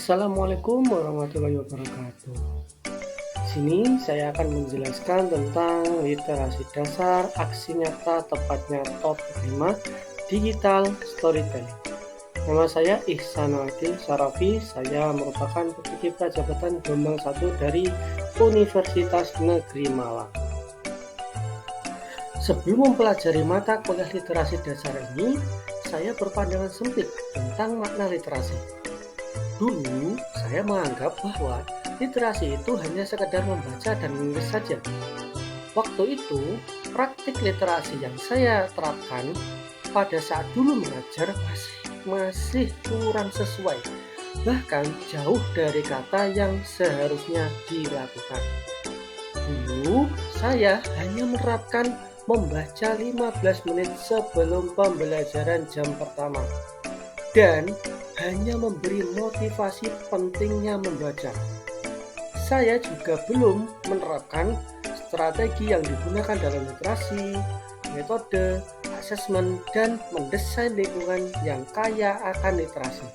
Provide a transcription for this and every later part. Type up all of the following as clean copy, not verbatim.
Assalamualaikum warahmatullahi wabarakatuh. Di sini saya akan menjelaskan tentang literasi dasar aksi nyata, tepatnya topik 5 digital storytelling. Nama saya Ihsanul Adil Syarafi. Saya merupakan petinggi jabatan gelombang 1 dari Universitas Negeri Malang. Sebelum mempelajari mata kuliah literasi dasar ini, saya berpandangan sempit tentang makna literasi. Dulu, saya menganggap bahwa literasi itu hanya sekedar membaca dan menulis saja. Waktu itu, praktik literasi yang saya terapkan pada saat dulu mengajar masih kurang sesuai, bahkan jauh dari kata yang seharusnya dilakukan. Dulu, saya hanya menerapkan membaca 15 menit sebelum pembelajaran jam pertama, dan hanya memberi motivasi pentingnya membaca. Saya juga belum menerapkan strategi yang digunakan dalam literasi, metode, asesmen, dan mendesain lingkungan yang kaya akan literasi.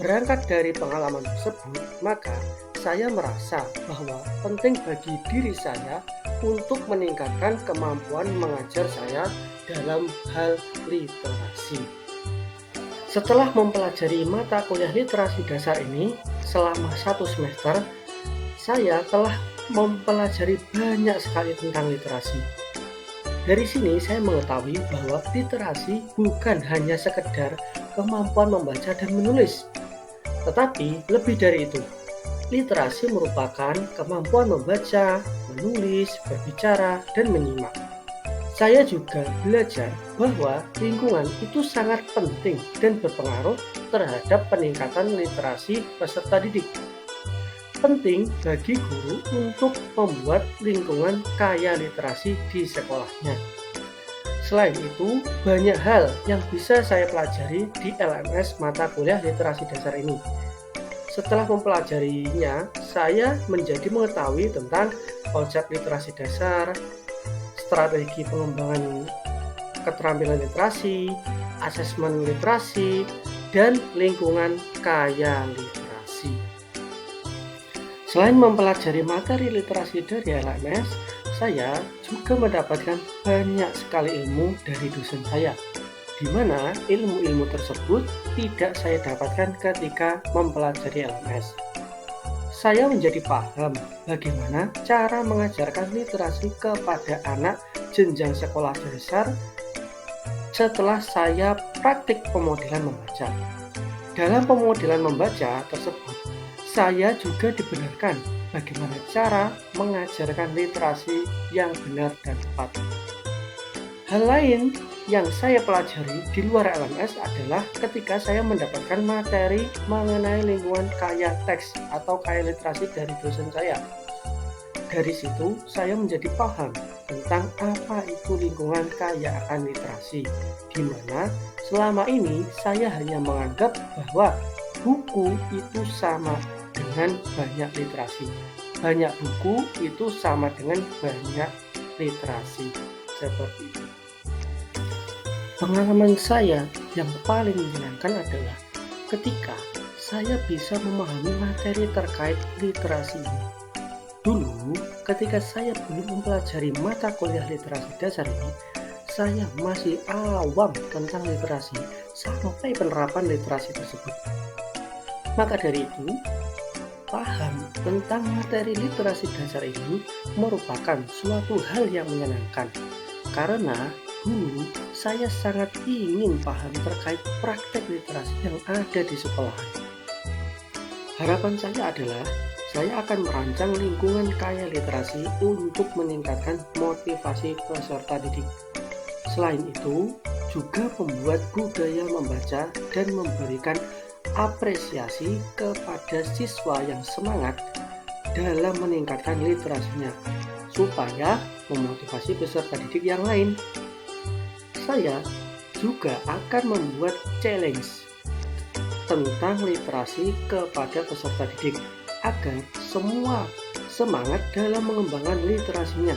Berangkat dari pengalaman tersebut, maka saya merasa bahwa penting bagi diri saya untuk meningkatkan kemampuan mengajar saya dalam hal literasi. Setelah mempelajari mata kuliah literasi dasar ini selama 1 semester, saya telah mempelajari banyak sekali tentang literasi. Dari sini saya mengetahui bahwa literasi bukan hanya sekedar kemampuan membaca dan menulis, tetapi lebih dari itu. Literasi merupakan kemampuan membaca, menulis, berbicara, dan menyimak. Saya juga belajar bahwa lingkungan itu sangat penting dan berpengaruh terhadap peningkatan literasi peserta didik. Penting bagi guru untuk membuat lingkungan kaya literasi di sekolahnya. Selain itu, banyak hal yang bisa saya pelajari di LMS mata kuliah literasi dasar ini. Setelah mempelajarinya, saya menjadi mengetahui tentang konsep literasi dasar, strategi pengembangan keterampilan literasi, asesmen literasi, dan lingkungan kaya literasi. Selain mempelajari materi literasi dari LMS, saya juga mendapatkan banyak sekali ilmu dari dosen saya, di mana ilmu-ilmu tersebut tidak saya dapatkan ketika mempelajari LMS. Saya menjadi paham bagaimana cara mengajarkan literasi kepada anak jenjang sekolah dasar setelah saya praktik pemodelan membaca. Dalam pemodelan membaca tersebut, saya juga dibenarkan bagaimana cara mengajarkan literasi yang benar dan tepat. Hal lain yang saya pelajari di luar LMS adalah ketika saya mendapatkan materi mengenai lingkungan kaya teks atau kaya literasi dari dosen saya. Dari situ saya menjadi paham tentang apa itu lingkungan kaya akan literasi, di mana selama ini saya hanya menganggap bahwa buku itu sama dengan banyak literasi. Banyak buku itu sama dengan banyak literasi, seperti itu. Pengalaman saya yang paling menyenangkan adalah ketika saya bisa memahami materi terkait literasi ini. Dulu, ketika saya belum mempelajari mata kuliah literasi dasar ini, saya masih awam tentang literasi sampai penerapan literasi tersebut. Maka dari itu, paham tentang materi literasi dasar ini merupakan suatu hal yang menyenangkan, karena dulu saya sangat ingin paham terkait praktek literasi yang ada di sekolahan. Harapan saya adalah saya akan merancang lingkungan kaya literasi untuk meningkatkan motivasi peserta didik. Selain itu, juga membuat budaya membaca dan memberikan apresiasi kepada siswa yang semangat dalam meningkatkan literasinya, supaya memotivasi peserta didik yang lain. Saya juga akan membuat challenge tentang literasi kepada peserta didik agar semua semangat dalam mengembangkan literasinya.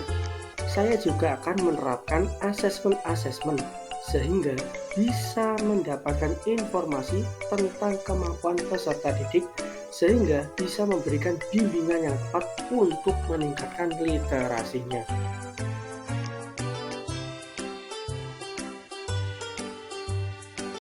Saya juga akan menerapkan asesmen-asesmen sehingga bisa mendapatkan informasi tentang kemampuan peserta didik sehingga bisa memberikan bimbingan yang tepat untuk meningkatkan literasinya.